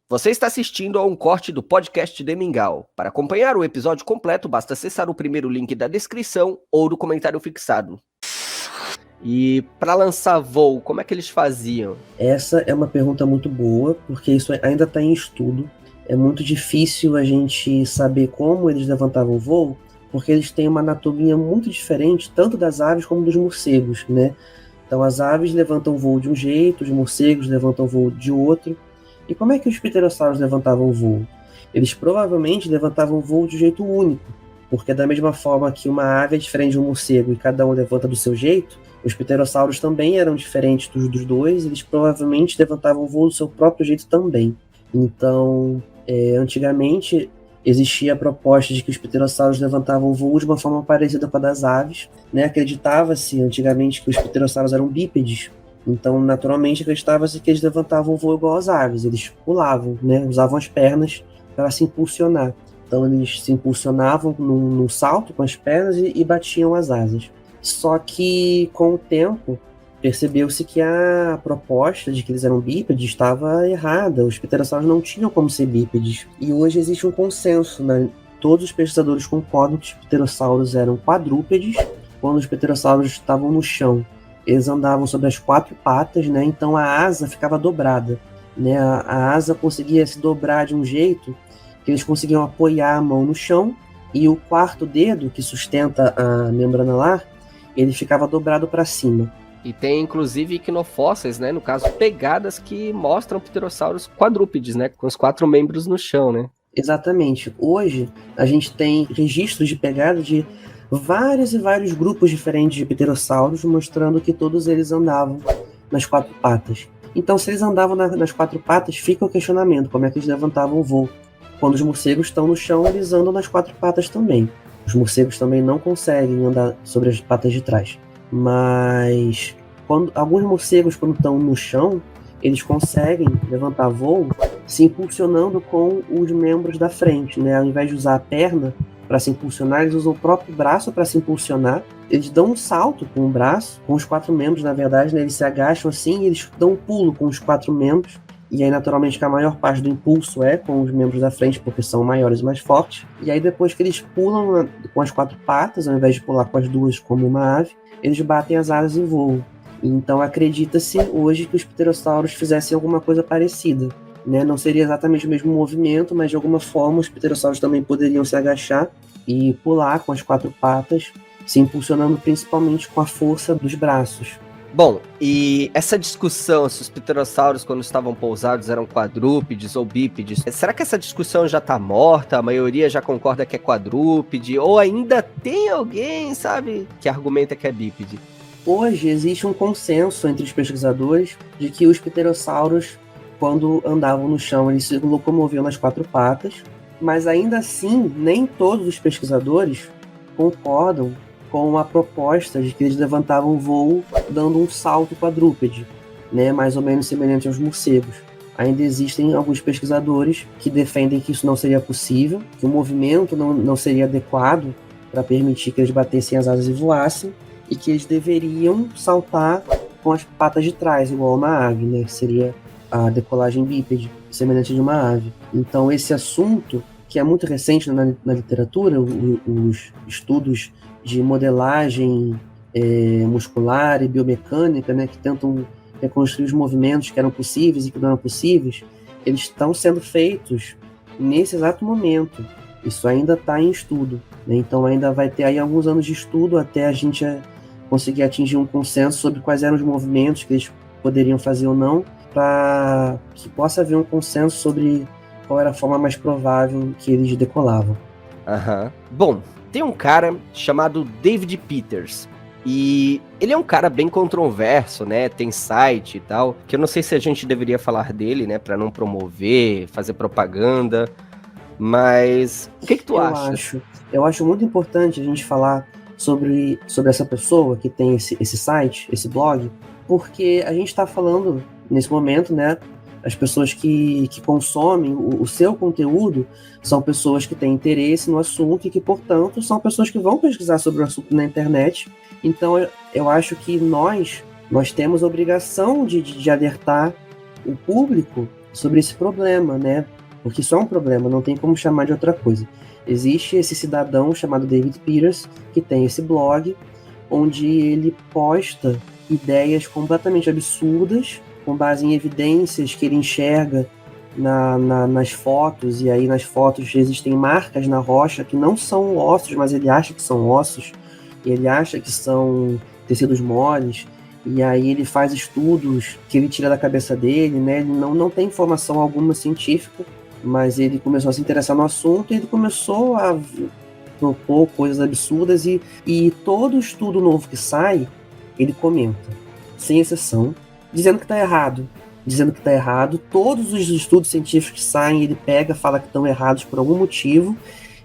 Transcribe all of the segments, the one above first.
Você está assistindo a um corte do podcast de Mingau. Para acompanhar o episódio completo, basta acessar o primeiro link da descrição ou do comentário fixado. E para lançar voo, como é que eles faziam? Essa é uma pergunta muito boa, porque isso ainda está em estudo. É muito difícil a gente saber como eles levantavam voo, porque eles têm uma anatomia muito diferente, tanto das aves como dos morcegos, né? Então as aves levantam voo de um jeito, os morcegos levantam voo de outro. E como é que os pterossauros levantavam voo? Eles provavelmente levantavam voo de um jeito único, porque da mesma forma que uma ave é diferente de um morcego e cada um levanta do seu jeito, os pterossauros também eram diferentes dos dois, eles provavelmente levantavam voo do seu próprio jeito também. Então, antigamente existia a proposta de que os pterossauros levantavam voo de uma forma parecida com a das aves, né? Acreditava-se antigamente que os pterossauros eram bípedes, então naturalmente acreditava-se que eles levantavam voo igual às aves, eles pulavam, né? Usavam as pernas para se impulsionar. Então eles se impulsionavam num salto com as pernas e batiam as asas. Só que com o tempo percebeu-se que a proposta de que eles eram bípedes estava errada. Os pterossauros não tinham como ser bípedes. E hoje existe um consenso, né? Todos os pesquisadores concordam que os pterossauros eram quadrúpedes. Quando os pterossauros estavam no chão, eles andavam sobre as quatro patas, né? Então a asa ficava dobrada, né? A asa conseguia se dobrar de um jeito que eles conseguiam apoiar a mão no chão, e o quarto dedo, que sustenta a membrana alar, ele ficava dobrado para cima. E tem inclusive equinofósseis, né? No caso, pegadas que mostram pterossauros quadrúpedes, né? Com os 4 membros no chão, né? Exatamente. Hoje a gente tem registros de pegada de vários e vários grupos diferentes de pterossauros, mostrando que todos eles andavam nas 4 patas. Então, se eles andavam nas 4 patas, fica o questionamento: como é que eles levantavam o voo? Quando os morcegos estão no chão, eles andam nas 4 patas também. Os morcegos também não conseguem andar sobre as patas de trás. Mas alguns morcegos, quando estão no chão, eles conseguem levantar voo se impulsionando com os membros da frente, né? Ao invés de usar a perna para se impulsionar, eles usam o próprio braço para se impulsionar. Eles dão um salto com o braço, com os 4 membros, na verdade, né? Eles se agacham assim e eles dão um pulo com os 4 membros. E aí, naturalmente, que a maior parte do impulso é com os membros da frente, porque são maiores e mais fortes. E aí, depois que eles pulam com as 4 patas, ao invés de pular com as 2 como uma ave, eles batem as asas em voo. Então, acredita-se hoje que os pterossauros fizessem alguma coisa parecida, né? Não seria exatamente o mesmo movimento, mas de alguma forma os pterossauros também poderiam se agachar e pular com as 4 patas, se impulsionando principalmente com a força dos braços. Bom, e essa discussão se os pterossauros, quando estavam pousados, eram quadrúpedes ou bípedes, será que essa discussão já tá morta? A maioria já concorda que é quadrúpede? Ou ainda tem alguém, sabe, que argumenta que é bípede? Hoje existe um consenso entre os pesquisadores de que os pterossauros, quando andavam no chão, eles se locomoviam nas 4 patas, mas ainda assim, nem todos os pesquisadores concordam com a proposta de que eles levantavam voo dando um salto quadrúpede, né, mais ou menos semelhante aos morcegos. Ainda existem alguns pesquisadores que defendem que isso não seria possível, que o movimento não seria adequado para permitir que eles batessem as asas e voassem, e que eles deveriam saltar com as patas de trás, igual uma ave, né, que seria a decolagem bípede, semelhante de uma ave. Então esse assunto, que é muito recente na literatura, os estudos de modelagem muscular e biomecânica, né, que tentam reconstruir os movimentos que eram possíveis e que não eram possíveis, eles estão sendo feitos nesse exato momento. Isso ainda está em estudo, né? Então ainda vai ter aí alguns anos de estudo até a gente conseguir atingir um consenso sobre quais eram os movimentos que eles poderiam fazer ou não, para que possa haver um consenso sobre qual era a forma mais provável que eles decolavam. Bom, tem um cara chamado David Peters, e ele é um cara bem controverso, né? Tem site e tal, que eu não sei se a gente deveria falar dele, né? Pra não promover, fazer propaganda, mas o que tu acha? Eu acho muito importante a gente falar sobre essa pessoa que tem esse site, esse blog, porque a gente está falando, nesse momento, né? As pessoas que consomem o seu conteúdo são pessoas que têm interesse no assunto e que, portanto, são pessoas que vão pesquisar sobre o assunto na internet. Então, eu acho que nós temos a obrigação de alertar o público sobre esse problema, né? Porque isso é um problema, não tem como chamar de outra coisa. Existe esse cidadão chamado David Peters, que tem esse blog, onde ele posta ideias completamente absurdas, com base em evidências que ele enxerga nas fotos, e aí nas fotos existem marcas na rocha que não são ossos, mas ele acha que são ossos, ele acha que são tecidos moles, e aí ele faz estudos que ele tira da cabeça dele, né? Ele não tem informação alguma científica, mas ele começou a se interessar no assunto e ele começou a propor coisas absurdas e todo estudo novo que sai, ele comenta, sem exceção, dizendo que está errado. Todos os estudos científicos que saem, ele pega, fala que estão errados por algum motivo,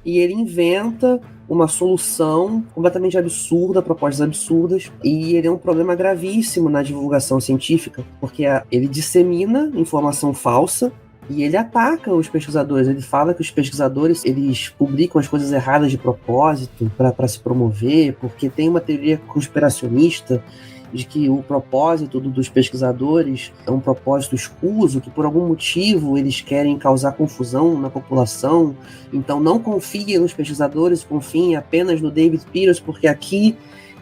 e ele inventa uma solução completamente absurda, propostas absurdas, e ele é um problema gravíssimo na divulgação científica, porque ele dissemina informação falsa, e ele ataca os pesquisadores. Ele fala que os pesquisadores eles publicam as coisas erradas de propósito para se promover, porque tem uma teoria conspiracionista de que o propósito dos pesquisadores é um propósito escuso, que por algum motivo eles querem causar confusão na população. Então não confiem nos pesquisadores, confiem apenas no David Peters, porque aqui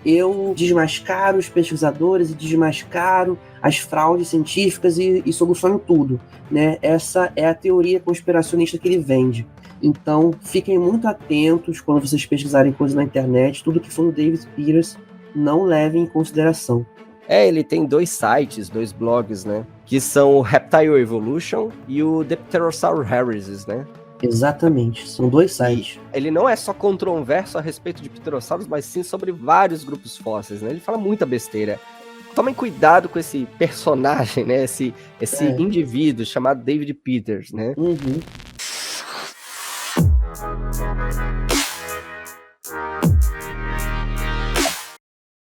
eu desmascaro os pesquisadores e desmascaro as fraudes científicas e soluciono tudo, né? Essa é a teoria conspiracionista que ele vende. Então, fiquem muito atentos quando vocês pesquisarem coisas na internet. Tudo que for no David Peters, não levem em consideração. Ele tem 2 sites, 2 blogs, né? Que são o Reptile Evolution e o The Pterosaur Heresies, né? Exatamente, são 2 sites. E ele não é só controverso a respeito de pterossauros, mas sim sobre vários grupos fósseis, né? Ele fala muita besteira. Tomem cuidado com esse personagem, né? Esse indivíduo chamado David Peters, né? Uhum.